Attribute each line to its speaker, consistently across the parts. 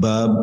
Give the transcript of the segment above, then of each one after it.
Speaker 1: bab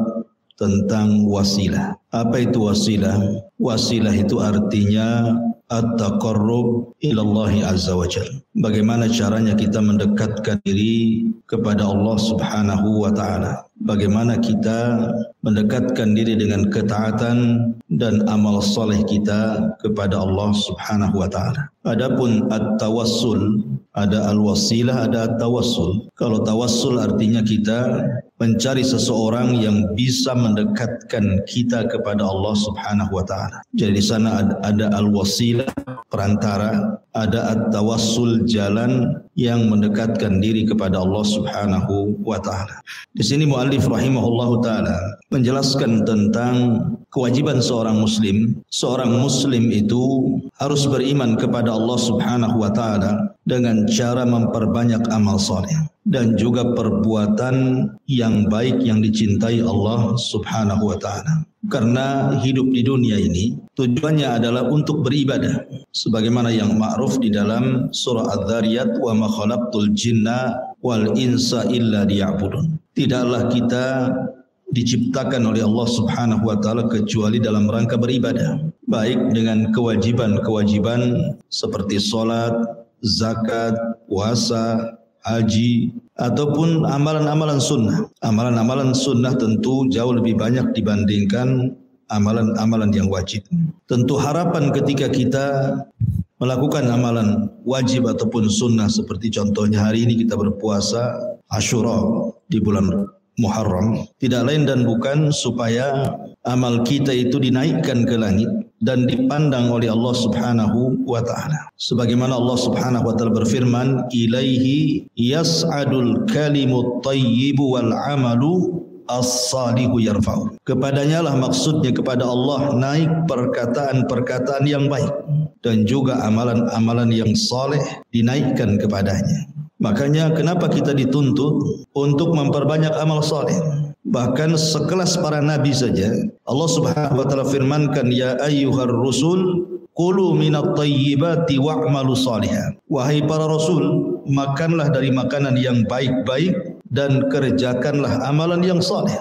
Speaker 1: tentang wasilah. Apa itu wasilah? Wasilah itu artinya at-taqarrub ila Allah azza wa jalla. Bagaimana caranya kita mendekatkan diri kepada Allah Subhanahu wa taala? Bagaimana kita mendekatkan diri dengan ketaatan dan amal saleh kita kepada Allah Subhanahu wa taala. Adapun at-tawassul, ada al-wasilah, ada at-tawassul. Kalau tawassul artinya kita mencari seseorang yang bisa mendekatkan kita kepada Allah Subhanahu wa taala. Jadi di sana ada al-wasilah, perantara, ada at-tawassul, jalan yang mendekatkan diri kepada Allah Subhanahu wa taala. Di sini muallif rahimahullahu taala menjelaskan tentang kewajiban seorang muslim. Seorang muslim itu harus beriman kepada Allah Subhanahu wa taala dengan cara memperbanyak amal saleh dan juga perbuatan yang baik yang dicintai Allah Subhanahu wa taala. Karena hidup di dunia ini tujuannya adalah untuk beribadah, sebagaimana yang ma'ruf di dalam surah Adz-Dzariyat, wa ma khalaqtul jinna wal insa illa liya'budun. Tidaklah kita diciptakan oleh Allah Subhanahu wa taala kecuali dalam rangka beribadah, baik dengan kewajiban-kewajiban seperti salat, zakat, puasa, haji, ataupun amalan-amalan sunnah. Amalan-amalan sunnah tentu jauh lebih banyak dibandingkan amalan-amalan yang wajib. Tentu harapan ketika kita melakukan amalan wajib ataupun sunnah, seperti contohnya hari ini kita berpuasa Asyura di bulan Muharram, tidak lain dan bukan supaya amal kita itu dinaikkan ke langit dan dipandang oleh Allah Subhanahu wa taala. Sebagaimana Allah Subhanahu wa taala berfirman, "Ilaihi yas'adul kalimut thayyibu wal 'amalu as-salihu yarfa'u." Kepadanya lah, maksudnya kepada Allah, naik perkataan-perkataan yang baik dan juga amalan-amalan yang saleh dinaikkan kepadanya. Makanya kenapa kita dituntut untuk memperbanyak amal saleh? Bahkan sekelas para nabi saja Allah Subhanahu wa taala firmankan, "Ya ayyuhar rusul qulu minat thayyibati wa'malu shalihan." Wahai para rasul, makanlah dari makanan yang baik-baik dan kerjakanlah amalan yang saleh.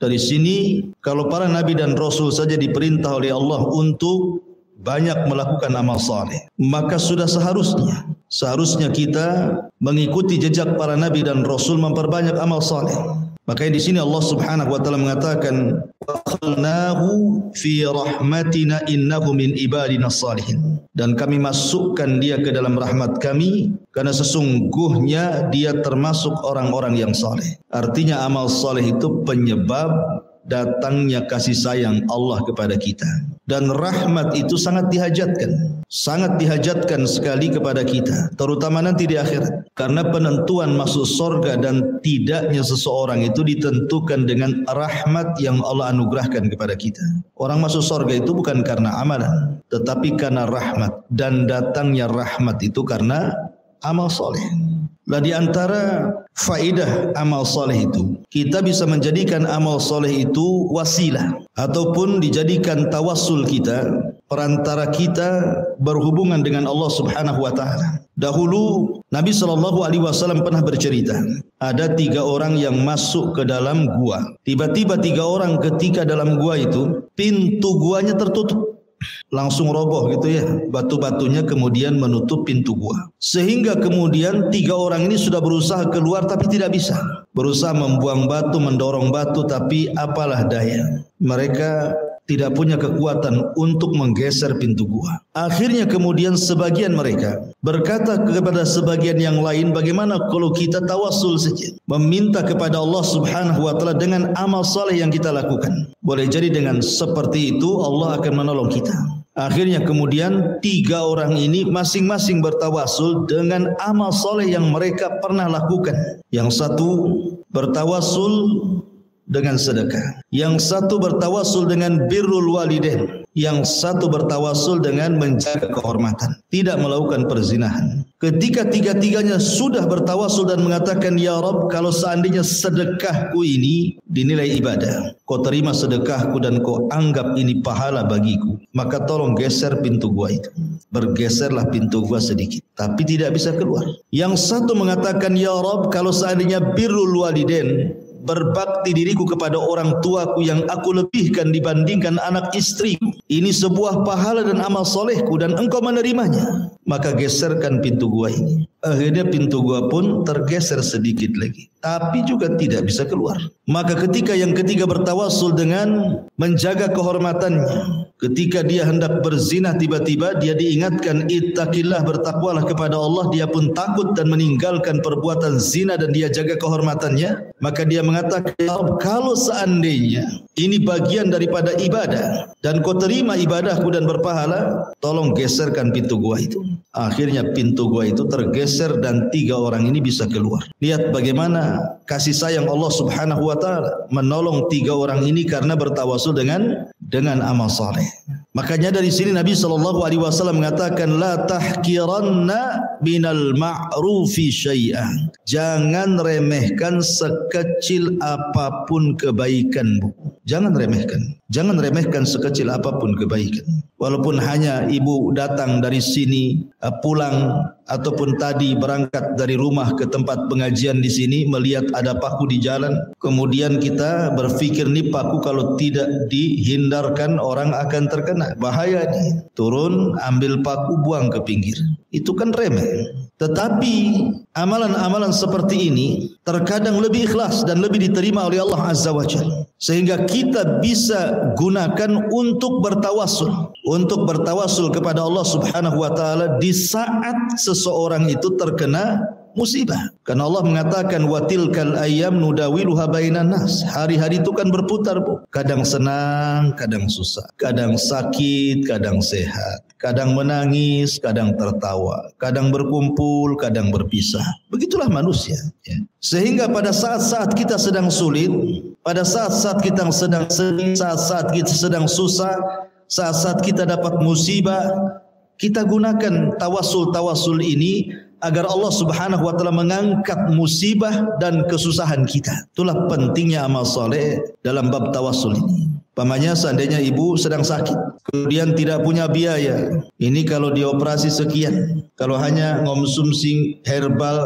Speaker 1: Dari sini kalau para nabi dan rasul saja diperintah oleh Allah untuk banyak melakukan amal saleh, maka sudah seharusnya kita mengikuti jejak para nabi dan rasul memperbanyak amal saleh. Makanya di sini Allah Subhanahu wa taala mengatakan, "Wa khalnahu fi rahmatina innahu min ibadina shalihin." Dan kami masukkan dia ke dalam rahmat kami karena sesungguhnya dia termasuk orang-orang yang saleh. Artinya amal saleh itu penyebab datangnya kasih sayang Allah kepada kita. Dan rahmat itu sangat dihajatkan sekali kepada kita, terutama nanti di akhirat. Karena penentuan masuk surga dan tidaknya seseorang itu ditentukan dengan rahmat yang Allah anugerahkan kepada kita. Orang masuk surga itu bukan karena amalan, tetapi karena rahmat. Dan datangnya rahmat itu karena amal soleh. Lah di antara faidah amal soleh itu, kita bisa menjadikan amal soleh itu wasilah ataupun dijadikan tawassul kita, perantara kita berhubungan dengan Allah Subhanahu wa taala. Dahulu Nabi SAW pernah bercerita, ada 3 orang yang masuk ke dalam gua. Tiba-tiba 3 orang ketika dalam gua itu, pintu guanya tertutup. Langsung roboh gitu ya, batu-batunya kemudian menutup pintu gua. Sehingga kemudian 3 orang ini sudah berusaha keluar tapi tidak bisa. Berusaha membuang batu, mendorong batu, tapi apalah daya. Mereka tidak punya kekuatan untuk menggeser pintu gua. Akhirnya kemudian sebagian mereka berkata kepada sebagian yang lain, bagaimana kalau kita tawassul saja, meminta kepada Allah Subhanahu wa taala dengan amal saleh yang kita lakukan. Boleh jadi dengan seperti itu Allah akan menolong kita. Akhirnya kemudian 3 orang ini masing-masing bertawassul dengan amal saleh yang mereka pernah lakukan. Yang satu bertawassul dengan sedekah, yang satu bertawassul dengan birrul walidain, yang satu bertawassul dengan menjaga kehormatan, tidak melakukan perzinahan. Ketika 3-tiganya sudah bertawassul dan mengatakan, ya Rabb, kalau seandainya sedekahku ini dinilai ibadah, kau terima sedekahku dan kau anggap ini pahala bagiku, maka tolong geser pintu gua itu. Bergeserlah pintu gua sedikit, tapi tidak bisa keluar. Yang satu mengatakan, ya Rabb, kalau seandainya birrul walidain, berbakti diriku kepada orang tuaku yang aku lebihkan dibandingkan anak istriku. Ini sebuah pahala dan amal solehku dan engkau menerimanya. Maka geserkan pintu gua ini. Akhirnya pintu gua pun tergeser sedikit lagi, tapi juga tidak bisa keluar. Maka ketika yang ketiga bertawasul dengan menjaga kehormatannya. Ketika dia hendak berzina, tiba-tiba dia diingatkan, ittaqillah, bertakwalah kepada Allah. Dia pun takut dan meninggalkan perbuatan zina dan dia jaga kehormatannya. Maka dia mengatakan, ya Rabb, kalau seandainya ini bagian daripada ibadah dan kau terima ibadahku dan berpahala, tolong geserkan pintu gua itu. Akhirnya pintu gua itu tergeser dan 3 orang ini bisa keluar. Lihat bagaimana kasih sayang Allah Subhanahu wa taala menolong 3 orang ini karena bertawasul dengan amal saleh. Makanya dari sini Nabi SAW mengatakan, la tahkiranna minal ma'rufi syai'an. Jangan remehkan sekecil apapun kebaikanmu. Jangan remehkan. Jangan remehkan sekecil apapun kebaikan. Walaupun hanya ibu datang dari sini, pulang ataupun tadi berangkat dari rumah ke tempat pengajian di sini, melihat ada paku di jalan, kemudian kita berpikir, nih paku kalau tidak dihindarkan orang akan terkena, bahaya nih. Turun, ambil paku, buang ke pinggir. Itu kan remeh. Tetapi amalan-amalan seperti ini terkadang lebih ikhlas dan lebih diterima oleh Allah Azza wa Jalla, sehingga kita bisa gunakan untuk bertawasul kepada Allah Subhanahu wa taala di saat seseorang itu terkena musibah. Karena Allah mengatakan, wa tilkal ayyam nudawiluha bainan nas. Hari-hari itu kan berputar, Bu. Kadang senang, kadang susah, kadang sakit, kadang sehat, kadang menangis, kadang tertawa, kadang berkumpul, kadang berpisah. Begitulah manusia, ya. Sehingga pada saat-saat kita sedang sulit, pada saat-saat kita sedang sedih, saat-saat kita sedang susah, saat-saat kita dapat musibah, kita gunakan tawasul ini agar Allah Subhanahu wa taala mengangkat musibah dan kesusahan kita. Itulah pentingnya amal soleh dalam bab tawasul ini. Pamannya seandainya ibu sedang sakit, kemudian tidak punya biaya. Ini kalau dioperasi sekian, kalau hanya ngonsumsi herbal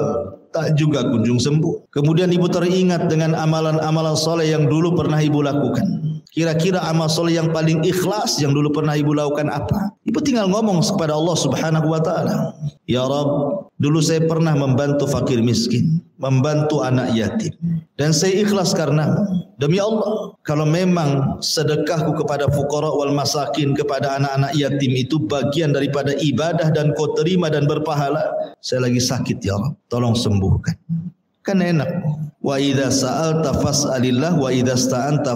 Speaker 1: tak juga kunjung sembuh. Kemudian ibu teringat dengan amalan-amalan soleh yang dulu pernah ibu lakukan. Kira-kira amal soleh yang paling ikhlas yang dulu pernah ibu lakukan apa? Ibu tinggal ngomong kepada Allah Subhanahu wa taala, ya Rabb, dulu saya pernah membantu fakir miskin, membantu anak yatim, dan saya ikhlas karena demi Allah, kalau memang sedekahku kepada fuqara wal masakin, kepada anak-anak yatim itu bagian daripada ibadah dan kau terima dan berpahala, saya lagi sakit ya Rabb, tolong sembuhkan. Kan enak. Wa idza sa'alta fas'alillah wa idza sta'anta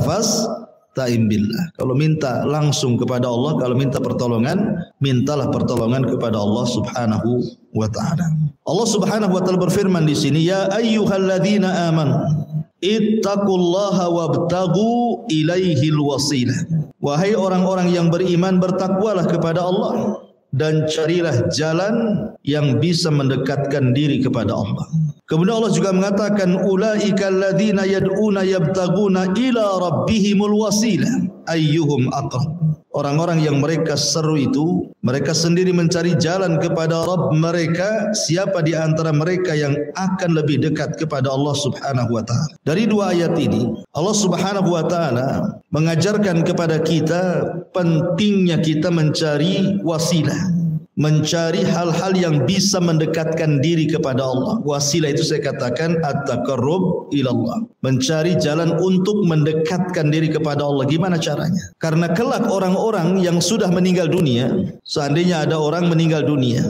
Speaker 1: ta'im billah. Kalau minta langsung kepada Allah, kalau minta pertolongan, mintalah pertolongan kepada Allah Subhanahu wa taala. Allah Subhanahu wa taala berfirman di sini, ya ayyuhalladzina amanu ittaqullaha wabtaghu ilaihil wasilah. Wahai orang-orang yang beriman, bertakwalah kepada Allah dan carilah jalan yang bisa mendekatkan diri kepada Allah. Kemudian Allah juga mengatakan, ulaika alladzina yad'una yabtaguna ila rabbihimul wasilah ayyuhum aqrab. Orang-orang yang mereka seru itu, mereka sendiri mencari jalan kepada Rabb mereka, siapa di antara mereka yang akan lebih dekat kepada Allah Subhanahu wa taala. Dari 2 ayat ini, Allah Subhanahu wa taala mengajarkan kepada kita pentingnya kita mencari wasilah, mencari hal-hal yang bisa mendekatkan diri kepada Allah. Wasilah itu saya katakan at-taqarrub ilallah, mencari jalan untuk mendekatkan diri kepada Allah. Gimana caranya? Karena kelak orang-orang yang sudah meninggal dunia, seandainya ada orang meninggal dunia,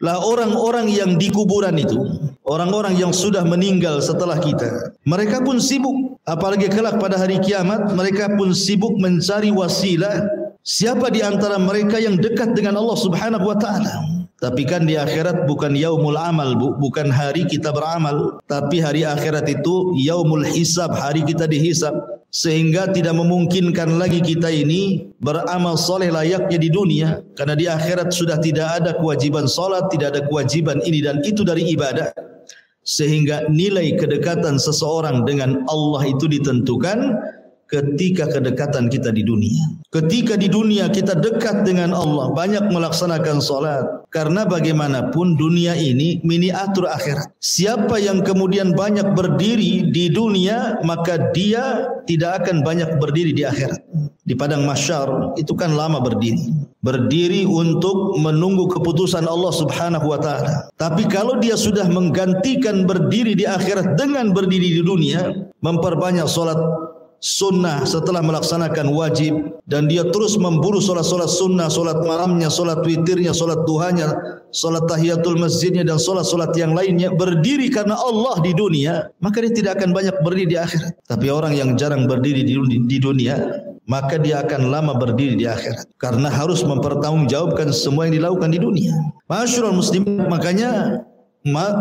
Speaker 1: lah orang-orang yang di kuburan itu, orang-orang yang sudah meninggal setelah kita, mereka pun sibuk, apalagi kelak pada hari kiamat, mereka pun sibuk mencari wasilah. Siapa di antara mereka yang dekat dengan Allah Subhanahu wa taala? Tapi kan di akhirat bukan yaumul amal, bukan hari kita beramal, tapi hari akhirat itu yaumul hisab, hari kita dihisab, sehingga tidak memungkinkan lagi kita ini beramal soleh layaknya di dunia, karena di akhirat sudah tidak ada kewajiban salat, tidak ada kewajiban ini dan itu dari ibadah, sehingga nilai kedekatan seseorang dengan Allah itu ditentukan ketika kedekatan kita di dunia. Ketika di dunia kita dekat dengan Allah, banyak melaksanakan salat. Karena bagaimanapun dunia ini miniatur akhirat. Siapa yang kemudian banyak berdiri di dunia, maka dia tidak akan banyak berdiri di akhirat. Di padang mahsyar itu kan lama berdiri. Berdiri untuk menunggu keputusan Allah Subhanahu wa taala. Tapi kalau dia sudah menggantikan berdiri di akhirat dengan berdiri di dunia, memperbanyak salat sunnah setelah melaksanakan wajib, dan dia terus memburu salat-salat sunnah, salat malamnya, salat witirnya, salat duhanya, salat tahiyatul masjidnya, dan salat-salat yang lainnya, berdiri karena Allah di dunia, maka dia tidak akan banyak berdiri di akhirat. Tapi orang yang jarang berdiri di dunia, maka dia akan lama berdiri di akhirat, karena harus mempertanggungjawabkan semua yang dilakukan di dunia. Ma'asyiral muslimin, makanya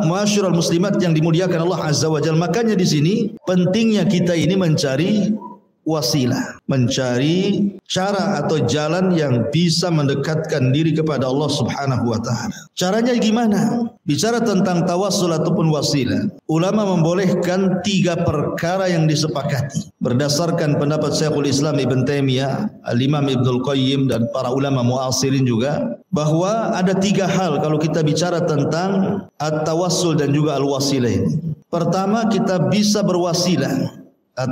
Speaker 1: ma'asyiral muslimat yang dimuliakan Allah Azza wa Jalla, makanya di sini pentingnya kita ini mencari wasilah, mencari cara atau jalan yang bisa mendekatkan diri kepada Allah Subhanahu wa taala. Caranya gimana? Bicara tentang tawassul ataupun wasilah, ulama membolehkan 3 perkara yang disepakati berdasarkan pendapat Syekhul Islam Ibn Taimiyah, Al-Imam Ibnul Qayyim, dan para ulama muasirin juga, bahwa ada 3 hal kalau kita bicara tentang at-tawassul dan juga al-wasilah ini. Pertama, kita bisa berwasilah,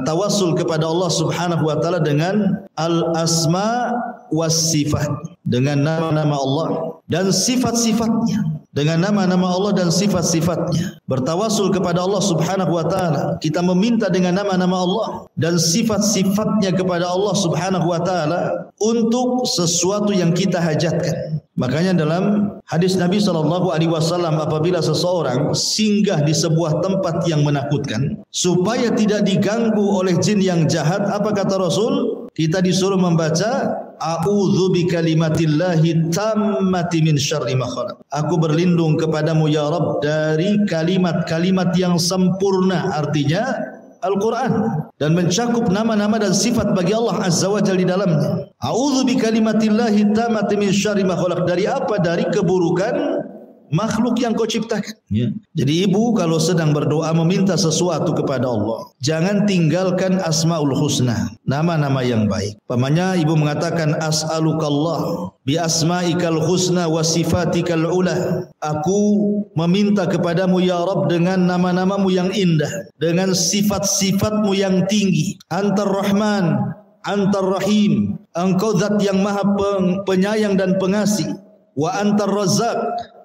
Speaker 1: tawassul kepada Allah Subhanahu wa taala dengan al-asma was sifat, dengan nama-nama Allah dan sifat-sifatnya. Dengan nama-nama Allah dan sifat-sifatnya. Bertawassul kepada Allah Subhanahu wa taala, kita meminta dengan nama-nama Allah dan sifat-sifatnya kepada Allah Subhanahu wa taala untuk sesuatu yang kita hajatkan. Makanya dalam hadis Nabi SAW, apabila seseorang singgah di sebuah tempat yang menakutkan, supaya tidak diganggu oleh jin yang jahat, apa kata Rasul? Kita disuruh membaca a'udzu bikalimatillahi tammati min syarri ma khalaq. Aku berlindung kepadamu ya Rabb dari kalimat-kalimat yang sempurna, artinya Al-Quran, dan mencakup nama-nama dan sifat bagi Allah Azza wa Jalla di dalamnya. A'udzu bikalimatillahi tammati min syarri ma khalaq. Dari apa? Dari keburukan makhluk yang kau ciptakan. Ya. Jadi ibu kalau sedang berdoa meminta sesuatu kepada Allah, jangan tinggalkan asmaul husna, nama-nama yang baik. Pamannya ibu mengatakan as'alukallah bi asma'ikal husna wa sifatikal ula. Aku meminta kepadamu ya Rabb dengan nama-namamu yang indah, dengan sifat-sifatmu yang tinggi. Antar Rahman, Antar Rahim. Engkau zat yang maha penyayang dan pengasih. Wa Antar Razzaq,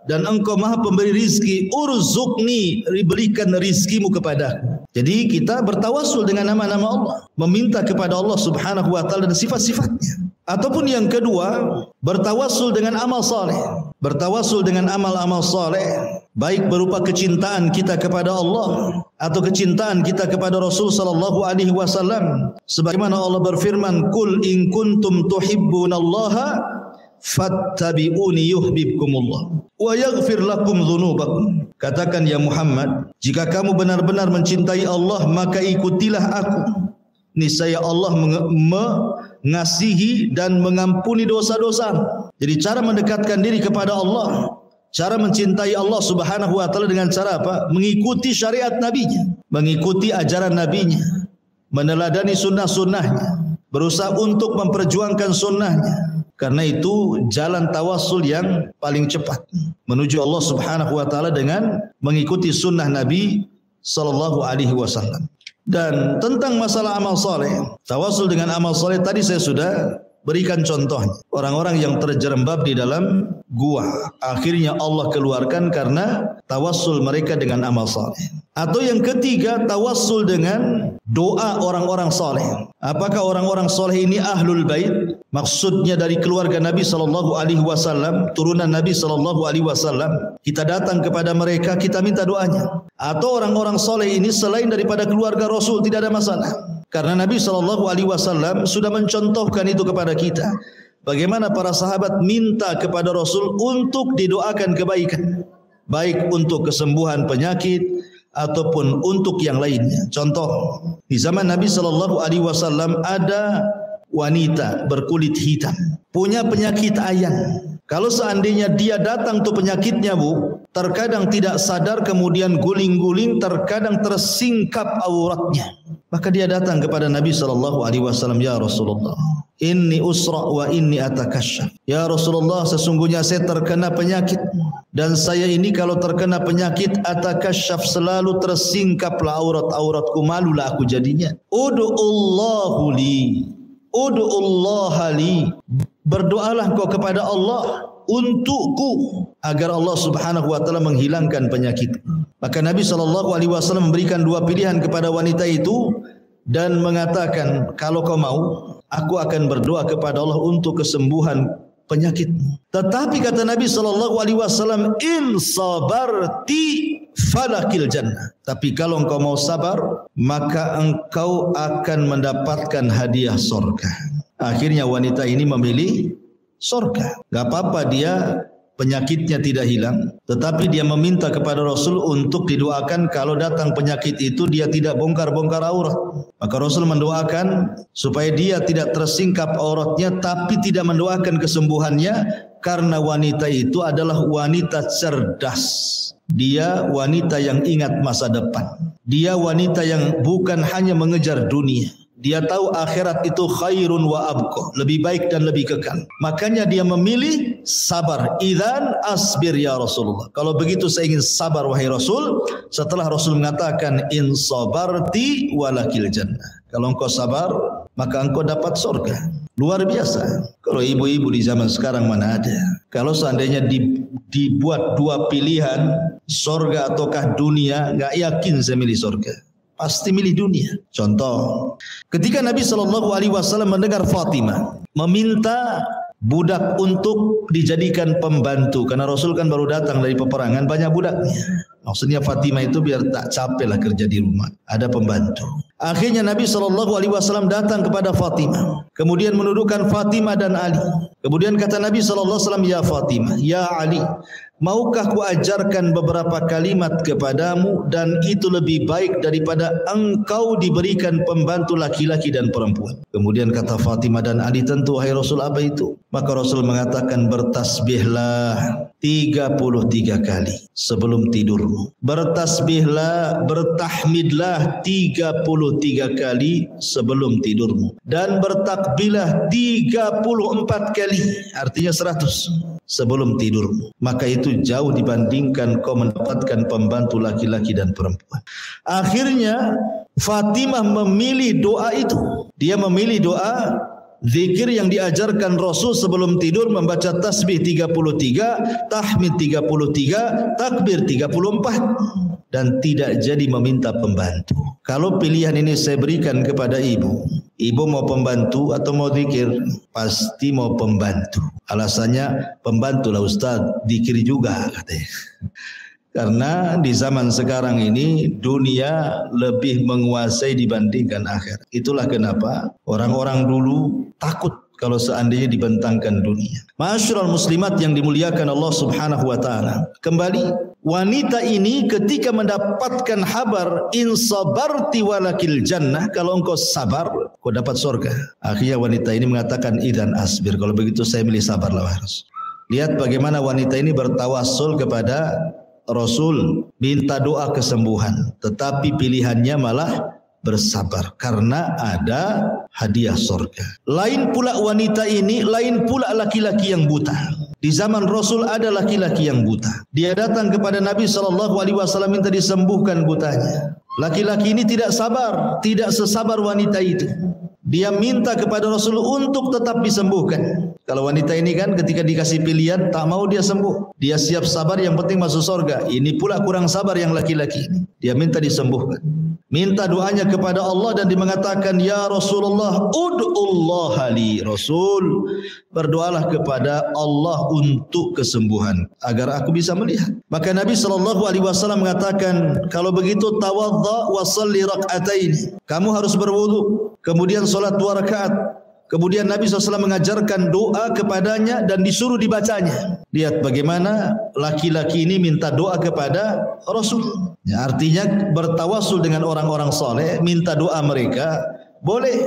Speaker 1: dan engkau maha pemberi rizki. Urzuqni, berikan rizkimu kepadaku. Jadi kita bertawassul dengan nama-nama Allah, meminta kepada Allah Subhanahu wa taala dan sifat-sifatnya. Ataupun yang kedua, bertawassul dengan amal saleh. Bertawassul dengan amal-amal saleh, baik berupa kecintaan kita kepada Allah atau kecintaan kita kepada Rasul sallallahu alaihi wasallam. Sebagaimana Allah berfirman, "Qul in kuntum tuhibbunallaha fattabi'uni yuhibbukumullah wa yaghfir lakum dzunubakum." Katakan ya Muhammad, jika kamu benar-benar mencintai Allah, maka ikutilah aku. Niscaya Allah mengasihi dan mengampuni dosa-dosa. Jadi cara mendekatkan diri kepada Allah, cara mencintai Allah Subhanahu wa taala dengan cara apa? Mengikuti syariat Nabi-Nya, mengikuti ajaran Nabi-Nya, meneladani sunnah-sunnahnya, berusaha untuk memperjuangkan sunnahnya. Karena itu jalan tawassul yang paling cepat menuju Allah Subhanahu wa taala dengan mengikuti sunnah Nabi sallallahu alaihi wasallam. Dan tentang masalah amal saleh, tawassul dengan amal saleh tadi saya sudah berikan contohnya. Orang-orang yang terjerembab di dalam gua, akhirnya Allah keluarkan karena tawassul mereka dengan amal saleh. Atau yang ketiga, tawassul dengan doa orang-orang saleh. Apakah orang-orang saleh ini ahlul bait? Maksudnya dari keluarga Nabi sallallahu alaihi wasallam, turunan Nabi sallallahu alaihi wasallam. Kita datang kepada mereka, kita minta doanya. Atau orang-orang saleh ini selain daripada keluarga Rasul, tidak ada masalah. Karena Nabi sallallahu alaihi wasallam sudah mencontohkan itu kepada kita. Bagaimana para sahabat minta kepada Rasul untuk didoakan kebaikan, baik untuk kesembuhan penyakit ataupun untuk yang lainnya. Contoh, di zaman Nabi sallallahu alaihi wasallam ada wanita berkulit hitam, punya penyakit ayan. Kalau seandainya dia datang tuh penyakitnya Bu, terkadang tidak sadar kemudian guling-guling, terkadang tersingkap auratnya. Maka dia datang kepada Nabi SAW, ya Rasulullah, inni usra wa inni atakasyaf. Ya Rasulullah, sesungguhnya saya terkena penyakit, dan saya ini kalau terkena penyakit atakasyaf, selalu tersingkaplah aurat-auratku, malulah aku jadinya. Ud'ullahu li, ud'ullaha li, berdoalah kau kepada Allah untukku agar Allah Subhanahu wa taala menghilangkan penyakit. Maka Nabi SAW memberikan dua pilihan kepada wanita itu dan mengatakan, kalau kau mau, aku akan berdoa kepada Allah untuk kesembuhan penyakitmu. Tetapi kata Nabi SAW, in sabarti falakil jannah. Tapi kalau engkau mau sabar, maka engkau akan mendapatkan hadiah surga. Akhirnya wanita ini memilih surga. Gak apa-apa dia penyakitnya tidak hilang, tetapi dia meminta kepada Rasul untuk didoakan kalau datang penyakit itu dia tidak bongkar-bongkar aurat. Maka Rasul mendoakan supaya dia tidak tersingkap auratnya, tapi tidak mendoakan kesembuhannya, karena wanita itu adalah wanita cerdas. Dia wanita yang ingat masa depan. Dia wanita yang bukan hanya mengejar dunia. Dia tahu akhirat itu khairun wa abqa, lebih baik dan lebih kekal. Makanya dia memilih sabar. Idzan asbir ya Rasulullah. Kalau begitu saya ingin sabar wahai Rasul. Setelah Rasul mengatakan in sabarti walakil jannah. Kalau engkau sabar, maka engkau dapat surga. Luar biasa. Kalau ibu-ibu di zaman sekarang mana ada. Kalau seandainya dibuat dua pilihan, surga ataukah dunia, enggak yakin saya milih surga. Pasti milih dunia. Contoh, ketika Nabi SAW mendengar Fatimah meminta budak untuk dijadikan pembantu, karena Rasul kan baru datang dari peperangan, banyak budaknya. Maksudnya Fatimah itu biar tak capek lah kerja di rumah, ada pembantu. Akhirnya Nabi SAW datang kepada Fatimah, kemudian menudukkan Fatimah dan Ali. Kemudian kata Nabi SAW, ya Fatimah, ya Ali, maukah ku ajarkan beberapa kalimat kepadamu, dan itu lebih baik daripada engkau diberikan pembantu laki-laki dan perempuan. Kemudian kata Fatimah dan Ali, tentu wahai Rasul, apa itu? Maka Rasul mengatakan, bertasbihlah 33 kali sebelum tidurmu. Bertasbihlah, bertahmidlah 33 kali sebelum tidurmu. Dan bertakbilah 34 kali, artinya 100 sebelum tidurmu. Maka itu jauh dibandingkan kau mendapatkan pembantu laki-laki dan perempuan. Akhirnya Fatimah memilih doa itu. Dia memilih doa zikir yang diajarkan Rasul sebelum tidur, membaca tasbih 33, tahmid 33, takbir 34, dan tidak jadi meminta pembantu. Kalau pilihan ini saya berikan kepada ibu, ibu mau pembantu atau mau zikir? Pasti mau pembantu. Alasannya, pembantu lah Ustaz, zikir juga katanya. Karena di zaman sekarang ini dunia lebih menguasai dibandingkan akhirat. Itulah kenapa orang-orang dulu takut kalau seandainya dibentangkan dunia. Ma'asyiral muslimat yang dimuliakan Allah Subhanahu wa taala. Kembali, wanita ini ketika mendapatkan kabar in sabarti walakil jannah, kalau engkau sabar kau dapat surga. Akhirnya wanita ini mengatakan idzan asbir, kalau begitu saya milih sabarlah harus. Lihat bagaimana wanita ini bertawassul kepada Rasul, minta doa kesembuhan, tetapi pilihannya malah bersabar karena ada hadiah surga. Lain pula wanita ini, lain pula laki-laki yang buta. Di zaman Rasul ada laki-laki yang buta. Dia datang kepada Nabi SAW minta disembuhkan butanya. Laki-laki ini tidak sabar, tidak sesabar wanita itu. Dia minta kepada Rasul untuk tetap disembuhkan. Kalau wanita ini kan ketika dikasih pilihan tak mau dia sembuh. Dia siap sabar, yang penting masuk surga. Ini pula kurang sabar yang laki-laki ini. Dia minta disembuhkan. Minta doanya kepada Allah dan dia mengatakan, ya Rasulullah, ud'ullaha li. Rasul, berdoalah kepada Allah untuk kesembuhan agar aku bisa melihat. Maka Nabi SAW mengatakan, kalau begitu tawadda wa salli rak'atain. Kamu harus berwudu, kemudian salat 2 rakaat. Kemudian Nabi SAW mengajarkan doa kepadanya dan disuruh dibacanya. Lihat bagaimana laki-laki ini minta doa kepada Rasul. Ya, artinya bertawasul dengan orang-orang soleh, minta doa mereka boleh.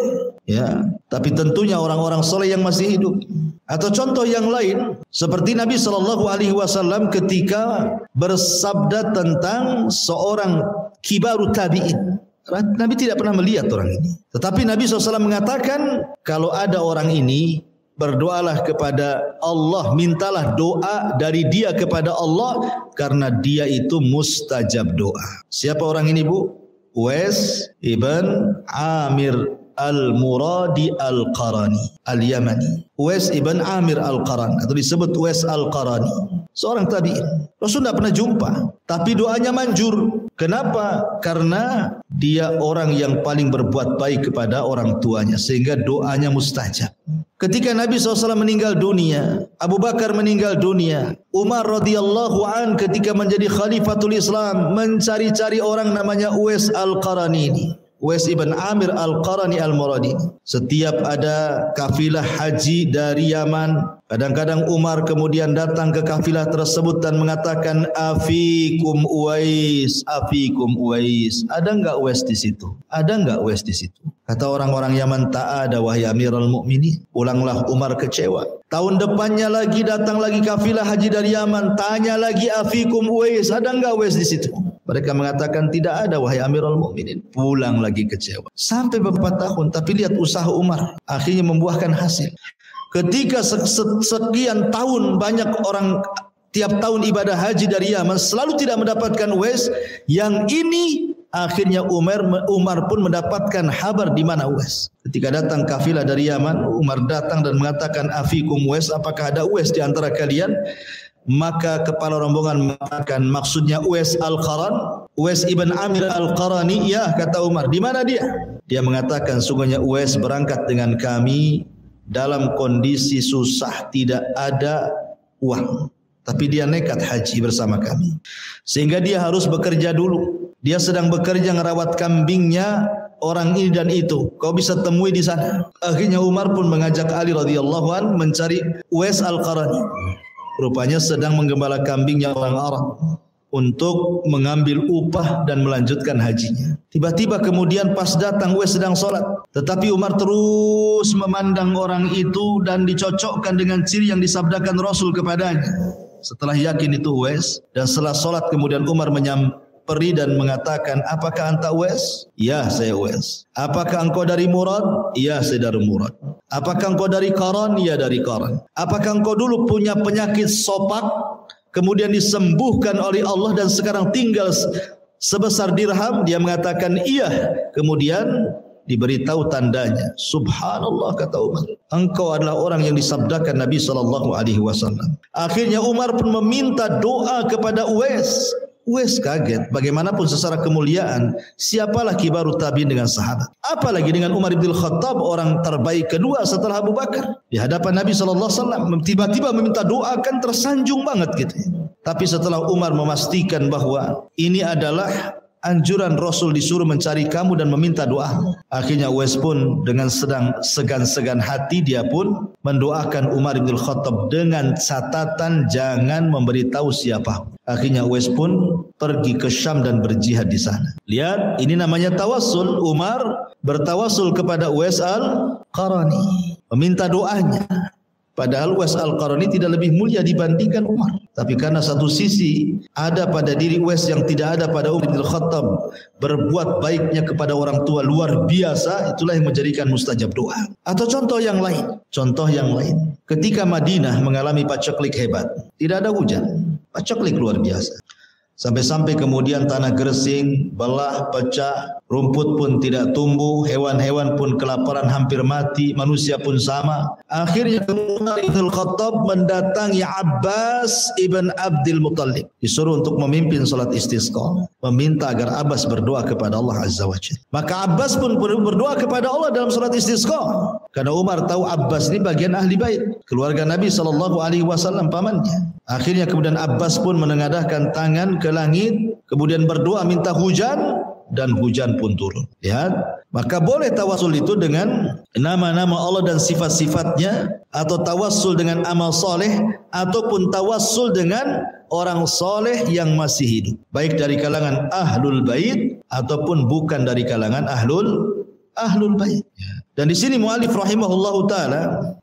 Speaker 1: Ya, tapi tentunya orang-orang soleh yang masih hidup. Atau contoh yang lain, seperti Nabi SAW ketika bersabda tentang seorang kibaru tabi'in, Nabi tidak pernah melihat orang ini. Tetapi Nabi SAW mengatakan, kalau ada orang ini, berdoalah kepada Allah, mintalah doa dari dia kepada Allah, karena dia itu mustajab doa. Siapa orang ini, Bu? Uwais ibn Amir Al-Muradi Al-Qarani Al-Yamani. Uwais ibn Amir Al-Qarani, atau disebut Uwais Al-Qarani, seorang tabi'in. Rasul tidak pernah jumpa, tapi doanya manjur. Kenapa? Karena dia orang yang paling berbuat baik kepada orang tuanya, sehingga doanya mustajab. Ketika Nabi SAW meninggal dunia, Abu Bakar meninggal dunia, Umar radhiyallahu an ketika menjadi Khalifatul Islam mencari-cari orang namanya Uwais Al-Qarani ini. Uwais ibn Amir Al-Qarani Al-Muradi. Setiap ada kafilah haji dari Yaman, kadang-kadang Umar kemudian datang ke kafilah tersebut dan mengatakan, afikum Uwais, afikum Uwais. Ada enggak Uwais di situ? Ada enggak Uwais di situ? Kata orang-orang Yaman, tak ada wahai Amirul Mukminin. Pulanglah Umar kecewa. Tahun depannya lagi datang lagi kafilah haji dari Yaman, tanya lagi, afikum Uwais, ada enggak Uwais di situ? Mereka mengatakan tidak ada wahai Amirul Mukminin. Pulang lagi kecewa. Sampai beberapa tahun, tapi lihat usaha Umar akhirnya membuahkan hasil. Ketika sekian tahun banyak orang tiap tahun ibadah haji dari Yaman selalu tidak mendapatkan Uwais, yang ini akhirnya Umar pun mendapatkan kabar di mana Uwais. Ketika datang kafilah dari Yaman, Umar datang dan mengatakan, afikum Uwais, apakah ada Uwais di antara kalian? Maka kepala rombongan mengatakan, maksudnya Uwais Al-Qaran, Uwais ibn Amir Al-Qarani. Ya, kata Umar, di mana dia? Dia mengatakan, sungguhnya Uwais berangkat dengan kami dalam kondisi susah, tidak ada uang, tapi dia nekat haji bersama kami, sehingga dia harus bekerja dulu. Dia sedang bekerja ngerawat kambingnya orang ini dan itu. Kau bisa temui di sana. Akhirnya Umar pun mengajak Ali radhiyallahu an mencari Uwais Al-Qarani. Rupanya sedang menggembala kambingnya orang Arab untuk mengambil upah dan melanjutkan hajinya. Tiba-tiba kemudian pas datang Uwais sedang sholat, tetapi Umar terus memandang orang itu dan dicocokkan dengan ciri yang disabdakan Rasul kepadanya. Setelah yakin itu Uwais, dan setelah sholat kemudian Umar menyamperi dan mengatakan, apakah anta Uwais? Ya, saya Uwais. Apakah engkau dari Murad? Ya, saya dari Murad. Apakah engkau dari Qaran? Ya, dari Qaran. Apakah engkau dulu punya penyakit sopak, kemudian disembuhkan oleh Allah dan sekarang tinggal sebesar dirham? Dia mengatakan iya. Kemudian diberitahu tandanya. Subhanallah, kata Umar, engkau adalah orang yang disabdakan Nabi SAW. Akhirnya Umar pun meminta doa kepada Uwais. Uwais kaget. Bagaimanapun secara kemuliaan, siapalah kibaru tabi'in dengan sahabat, apalagi dengan Umar bin Khattab, orang terbaik kedua setelah Abu Bakar. Di hadapan Nabi SAW tiba-tiba meminta doa, kan tersanjung banget gitu. Tapi setelah Umar memastikan bahwa ini adalah anjuran Rasul, disuruh mencari kamu dan meminta doa, akhirnya Uwais pun dengan sedang segan-segan hati, dia pun mendoakan Umar bin Khattab dengan catatan jangan memberitahu siapa. Akhirnya Uwais pun pergi ke Syam dan berjihad di sana. Lihat, ini namanya tawassul. Umar bertawassul kepada Uwais Al-Qarani, meminta doanya. Padahal Uwais Al-Qarani tidak lebih mulia dibandingkan Umar. Tapi karena satu sisi ada pada diri Uwais yang tidak ada pada Umar bin Khattab, berbuat baiknya kepada orang tua luar biasa, itulah yang menjadikan mustajab doa. Atau contoh yang lain. Ketika Madinah mengalami paceklik hebat, tidak ada hujan, paceklik luar biasa. Sampai-sampai kemudian tanah gersing, belah, pecah, rumput pun tidak tumbuh, hewan-hewan pun kelaparan hampir mati, manusia pun sama. Akhirnya Umar bin Khattab mendatangi Abbas ibn Abdul Muttalib, disuruh untuk memimpin salat istisqa, meminta agar Abbas berdoa kepada Allah Azza wa Jalla. Maka Abbas pun berdoa kepada Allah dalam salat istisqa, karena Umar tahu Abbas ini bagian ahli bait, keluarga Nabi SAW, pamannya. Akhirnya kemudian Abbas pun menengadahkan tangan ke langit, kemudian berdoa minta hujan, dan hujan pun turun. Lihat, maka boleh tawasul itu dengan nama-nama Allah dan sifat-sifatnya, atau tawasul dengan amal soleh, ataupun tawasul dengan orang soleh yang masih hidup, baik dari kalangan ahlul bait ataupun bukan dari kalangan ahlul bait. Dan di sini muallif rahimahullahu taala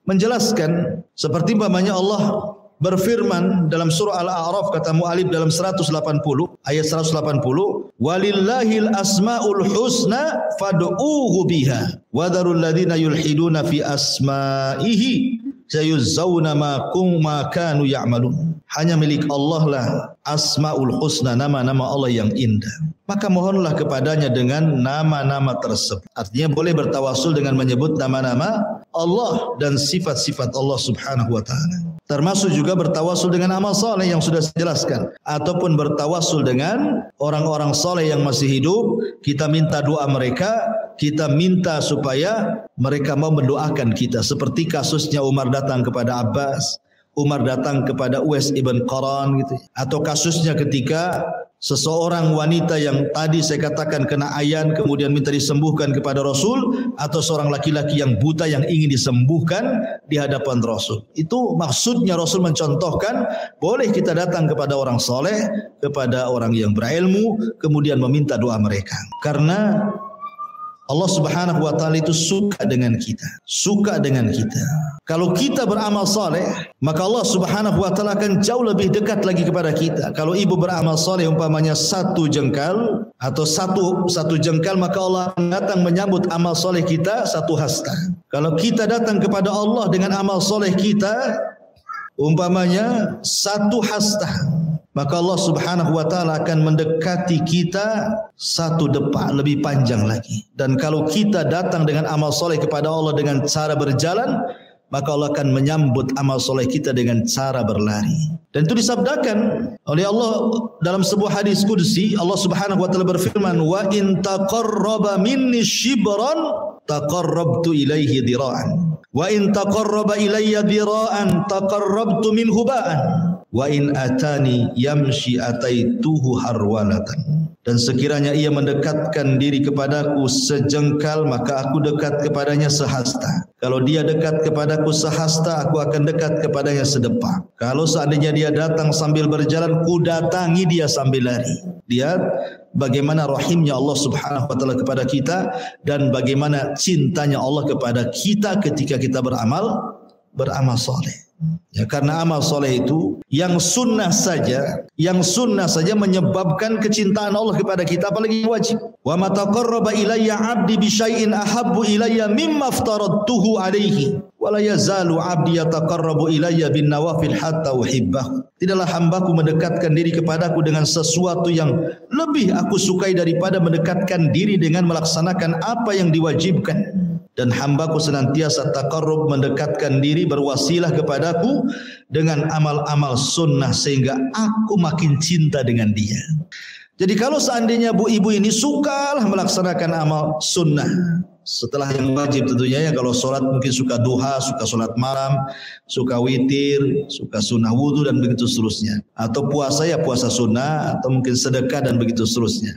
Speaker 1: menjelaskan, seperti umpamanya Allah berfirman dalam surah Al-A'raf, kata mu'alif dalam 180 ayat 180, walillahil asmaul husna fad'uuhu biha wa dharul ladzina yulhiduna fi asma'ihi sayuzzauna ma kanu ya'malun. Hanya milik Allah lah asmaul husna, nama-nama Allah yang indah. Maka mohonlah kepadanya dengan nama-nama tersebut. Artinya boleh bertawasul dengan menyebut nama-nama Allah dan sifat-sifat Allah Subhanahu wa taala. Termasuk juga bertawasul dengan amal saleh yang sudah saya jelaskan, ataupun bertawasul dengan orang-orang saleh yang masih hidup. Kita minta doa mereka, kita minta supaya mereka mau mendoakan kita, seperti kasusnya Umar datang kepada Abbas, Umar datang kepada Uwais ibn Qaran gitu. Atau kasusnya ketika seseorang wanita yang tadi saya katakan kena ayan kemudian minta disembuhkan kepada Rasul, atau seorang laki-laki yang buta yang ingin disembuhkan di hadapan Rasul. Itu maksudnya Rasul mencontohkan boleh kita datang kepada orang soleh, kepada orang yang berilmu, kemudian meminta doa mereka. Karena Allah Subhanahu wa taala itu suka dengan kita, suka dengan kita. Kalau kita beramal saleh, maka Allah Subhanahu wa taala akan jauh lebih dekat lagi kepada kita. Kalau ibu beramal saleh umpamanya satu jengkal atau satu jengkal, maka Allah akan datang menyambut amal saleh kita satu hasta. Kalau kita datang kepada Allah dengan amal saleh kita umpamanya satu hasta, maka Allah Subhanahu wa taala akan mendekati kita satu depak lebih panjang lagi. Dan kalau kita datang dengan amal soleh kepada Allah dengan cara berjalan, maka Allah akan menyambut amal soleh kita dengan cara berlari. Dan itu disabdakan oleh Allah dalam sebuah hadis qudsi. Allah Subhanahu wa taala berfirman, wa in taqarraba minni shibran taqarrabtu ilaihi dira'an wa in taqarraba ilayya dira'an taqarrabtu minhu ba'an wa in atani yamshi ataituhu harwalatan. Dan sekiranya ia mendekatkan diri kepadaku sejengkal, maka aku dekat kepadanya sehasta. Kalau dia dekat kepadaku sehasta, aku akan dekat kepadanya sedepak. Kalau seandainya dia datang sambil berjalan, ku datangi dia sambil lari. Lihat bagaimana rahimnya Allah Subhanahu wa taala kepada kita, dan bagaimana cintanya Allah kepada kita ketika kita beramal saleh. Ya, karena amal soleh itu yang sunnah saja menyebabkan kecintaan Allah kepada kita, apalagi wajib. Wa ma taqarraba ilayya 'abdi bi syai'in ahabbu ilayya mimma aftaradtuhu alaihi wa la yazalu 'abdi yataqarrabu ilayya bin nawafil hatta uhibbahu. Tidaklah hambaku mendekatkan diri kepadaku dengan sesuatu yang lebih aku sukai daripada mendekatkan diri dengan melaksanakan apa yang diwajibkan. Dan hambaku senantiasa taqarrub, mendekatkan diri, berwasilah kepadaku dengan amal-amal sunnah sehingga aku makin cinta dengan dia. Jadi kalau seandainya ibu ini sukalah melaksanakan amal sunnah setelah yang wajib tentunya, ya kalau solat mungkin suka duha, suka solat malam, suka witir, suka sunnah wudu dan begitu seterusnya. Atau puasa ya puasa sunnah, atau mungkin sedekah dan begitu seterusnya.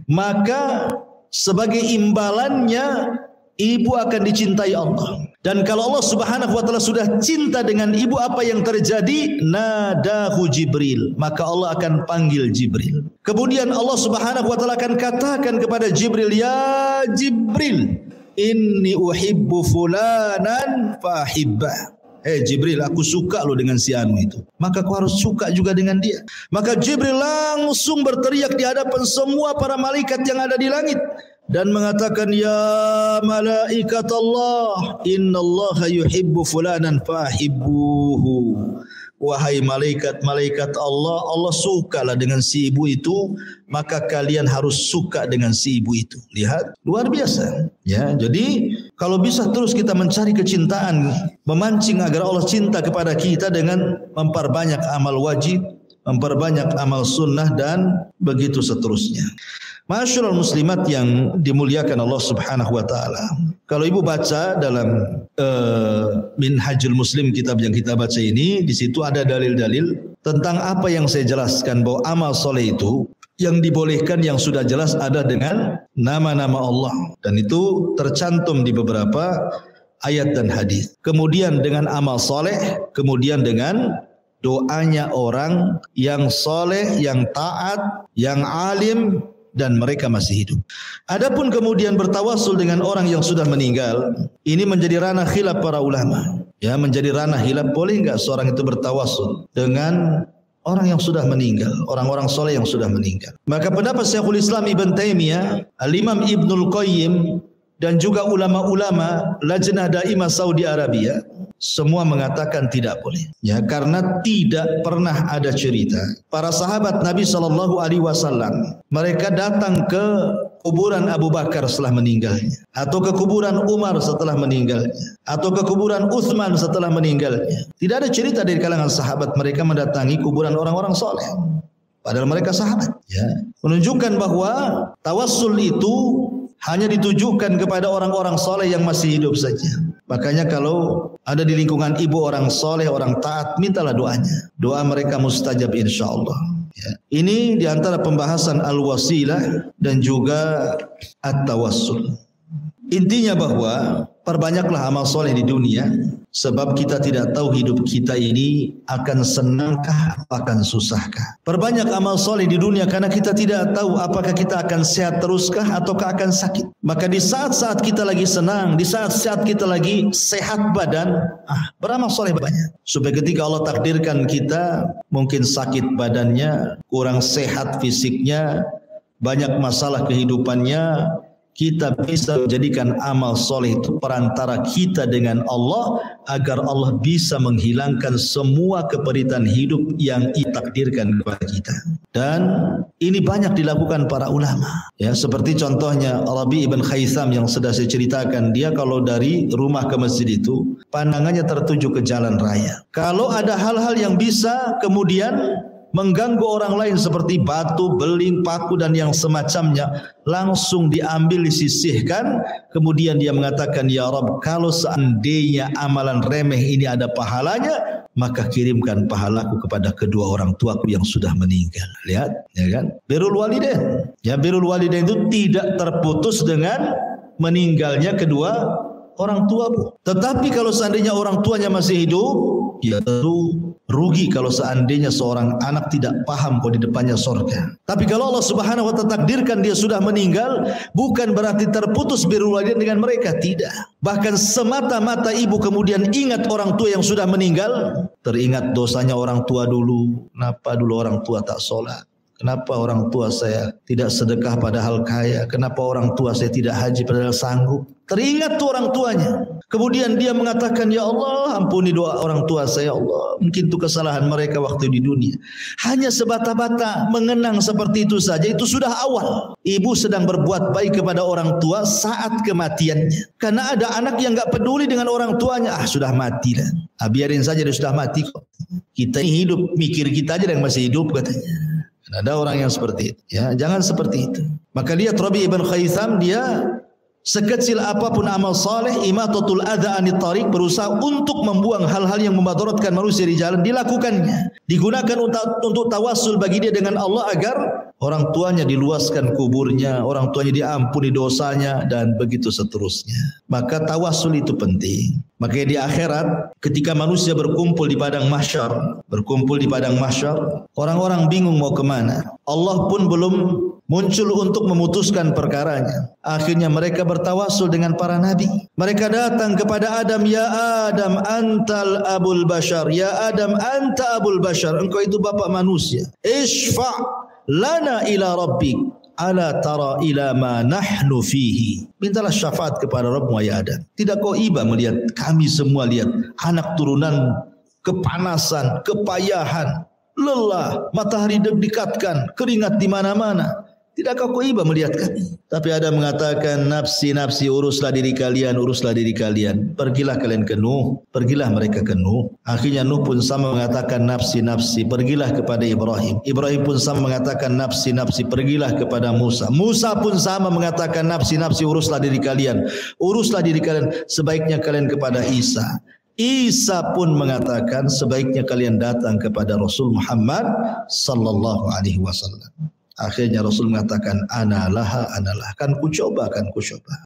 Speaker 1: Maka sebagai imbalannya ibu akan dicintai Allah. Dan kalau Allah Subhanahu wa taala sudah cinta dengan ibu, apa yang terjadi? Nadahu Jibril, maka Allah akan panggil Jibril. Kemudian Allah Subhanahu wa taala akan katakan kepada Jibril, ya Jibril, inni uhibbu fulanan fahibbah. Jibril, aku suka lo dengan si anu itu, maka kau harus suka juga dengan dia. Maka Jibril langsung berteriak di hadapan semua para malaikat yang ada di langit dan mengatakan, ya malaikat Allah, innallaha yuhibbu fulanan fahibbuhu. Wahai malaikat-malaikat Allah, Allah sukalah dengan si ibu itu, maka kalian harus suka dengan si ibu itu. Lihat, luar biasa. Ya, jadi kalau bisa terus kita mencari kecintaan, memancing agar Allah cinta kepada kita dengan memperbanyak amal wajib, memperbanyak amal sunnah dan begitu seterusnya. Masyaallah muslimat yang dimuliakan Allah Subhanahu wa taala. Kalau ibu baca dalam Minhajul Muslim, kitab yang kita baca ini, di situ ada dalil-dalil tentang apa yang saya jelaskan, bahwa amal soleh itu yang dibolehkan yang sudah jelas ada dengan nama-nama Allah, dan itu tercantum di beberapa ayat dan hadis. Kemudian dengan amal soleh, kemudian dengan doanya orang yang soleh, yang taat, yang alim, dan mereka masih hidup. Adapun kemudian bertawassul dengan orang yang sudah meninggal, ini menjadi ranah khilaf para ulama. Ya, menjadi ranah khilaf, boleh enggak seorang itu bertawassul dengan orang yang sudah meninggal, orang-orang soleh yang sudah meninggal. Maka pendapat Syekhul Islam Ibn Taimiyah, Al-Imam Ibnul Qayyim dan juga ulama-ulama Lajnah Daimah Saudi Arabia semua mengatakan tidak boleh. Ya, karena tidak pernah ada cerita para sahabat Nabi SAW mereka datang ke kuburan Abu Bakar setelah meninggalnya, atau ke kuburan Umar setelah meninggalnya, atau ke kuburan Utsman setelah meninggalnya. Tidak ada cerita dari kalangan sahabat mereka mendatangi kuburan orang-orang soleh, padahal mereka sahabat. Ya, menunjukkan bahwa tawassul itu hanya ditujukan kepada orang-orang soleh yang masih hidup saja. Makanya kalau ada di lingkungan ibu orang soleh, orang taat, mintalah doanya. Doa mereka mustajab insyaAllah. Ya. Ini diantara pembahasan al-wasilah dan juga at-tawassul. Intinya bahwa perbanyaklah amal soleh di dunia, sebab kita tidak tahu hidup kita ini akan senangkah atau akan susahkah. Perbanyak amal soleh di dunia karena kita tidak tahu apakah kita akan sehat teruskah ataukah akan sakit. Maka di saat-saat kita lagi senang, di saat-saat kita lagi sehat badan, beramal soleh banyak. Supaya ketika Allah takdirkan kita mungkin sakit badannya, kurang sehat fisiknya, banyak masalah kehidupannya, kita bisa menjadikan amal soleh itu perantara kita dengan Allah, agar Allah bisa menghilangkan semua keperitan hidup yang ditakdirkan kepada kita. Dan ini banyak dilakukan para ulama. Ya, seperti contohnya Rabi ibn Khaitham yang sudah saya ceritakan. Dia kalau dari rumah ke masjid itu pandangannya tertuju ke jalan raya. Kalau ada hal-hal yang bisa kemudian mengganggu orang lain seperti batu, beling, paku dan yang semacamnya, langsung diambil, disisihkan. Kemudian dia mengatakan, ya Rabb, kalau seandainya amalan remeh ini ada pahalanya, maka kirimkan pahalaku kepada kedua orang tuaku yang sudah meninggal. Lihat, ya kan? Birrul walidain. Ya, birrul walidain itu tidak terputus dengan meninggalnya kedua orang tuamu. Tetapi kalau seandainya orang tuanya masih hidup, ya tentu rugi kalau seandainya seorang anak tidak paham kalau di depannya surga. Tapi kalau Allah Subhanahu wa ta'ala takdirkan dia sudah meninggal, bukan berarti terputus birrul walidain dengan mereka, tidak. Bahkan semata-mata ibu kemudian ingat orang tua yang sudah meninggal, teringat dosanya orang tua dulu. Kenapa dulu orang tua tak sholat? Kenapa orang tua saya tidak sedekah padahal kaya? Kenapa orang tua saya tidak haji padahal sanggup? Teringat tuh orang tuanya. Kemudian dia mengatakan, ya Allah, ampuni doa orang tua saya, Allah. Mungkin itu kesalahan mereka waktu di dunia. Hanya sebata-bata mengenang seperti itu saja, itu sudah awal. Ibu sedang berbuat baik kepada orang tua saat kematiannya. Karena ada anak yang enggak peduli dengan orang tuanya. Sudah mati lah. Biarin saja, dia sudah mati kok. Kita ini hidup, mikir kita aja yang masih hidup katanya. Ada orang yang seperti itu. Ya, jangan seperti itu. Maka lihat Rabi ibn Khaitham, dia sekecil apapun amal saleh, imatatul adza anit tariq, berusaha untuk membuang hal-hal yang memadaratkan manusia di jalan, dilakukannya. Digunakan untuk tawassul bagi dia dengan Allah agar orang tuanya diluaskan kuburnya, orang tuanya diampuni dosanya, dan begitu seterusnya. Maka tawassul itu penting. Makanya di akhirat ketika manusia berkumpul di padang mahsyar, orang-orang bingung mau kemana. Allah pun belum muncul untuk memutuskan perkaranya. Akhirnya mereka bertawassul dengan para nabi. Mereka datang kepada Adam, ya Adam antal abul bashar, ya Adam anta abul bashar, engkau itu bapak manusia. Ishfa' lana ila rabbik, ala tara ila ma nahnu fihi. Mintalah syafaat kepada Rabbmu ya Adam. Tidak kau iba melihat kami semua, lihat anak turunan, kepanasan, kepayahan, lelah, matahari didekatkan, keringat di mana-mana. Tidakkah kau iba melihat kami? Tapi Adam mengatakan, nafsi, nafsi, uruslah diri kalian, uruslah diri kalian. Pergilah kalian ke Nuh, pergilah mereka ke Nuh. Akhirnya Nuh pun sama mengatakan, nafsi, nafsi, pergilah kepada Ibrahim. Ibrahim pun sama mengatakan, nafsi, nafsi, pergilah kepada Musa. Musa pun sama mengatakan, nafsi, nafsi, uruslah diri kalian. Uruslah diri kalian, sebaiknya kalian kepada Isa. Isa pun mengatakan, sebaiknya kalian datang kepada Rasul Muhammad sallallahu alaihi wasallam. Akhirnya Rasul mengatakan, analah, kan ku coba.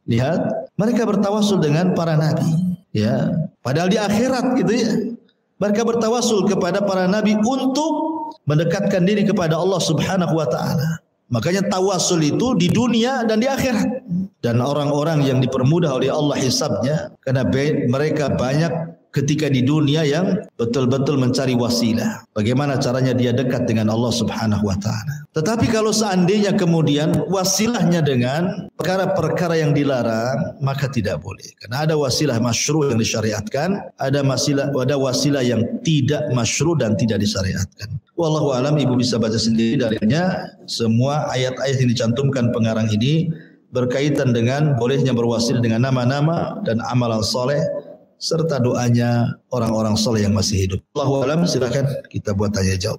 Speaker 1: Lihat, mereka bertawassul dengan para nabi. Ya, padahal di akhirat gitu ya. Mereka bertawassul kepada para nabi untuk mendekatkan diri kepada Allah Subhanahu wa taala. Makanya tawasul itu di dunia dan di akhirat. Dan orang-orang yang dipermudah oleh Allah hisabnya karena mereka banyak ketika di dunia yang betul-betul mencari wasilah. Bagaimana caranya dia dekat dengan Allah Subhanahu wa taala. Tetapi kalau seandainya kemudian wasilahnya dengan perkara-perkara yang dilarang, maka tidak boleh. Karena ada wasilah masyru' yang disyariatkan, ada wasilah yang tidak masyru' dan tidak disyariatkan. Wallahu alam, ibu bisa baca sendiri darinya. Semua ayat-ayat yang dicantumkan pengarang ini berkaitan dengan bolehnya berwasil dengan nama-nama dan amalan soleh serta doanya orang-orang soleh yang masih hidup. Wallahu alam, silakan kita buat tanya jawab.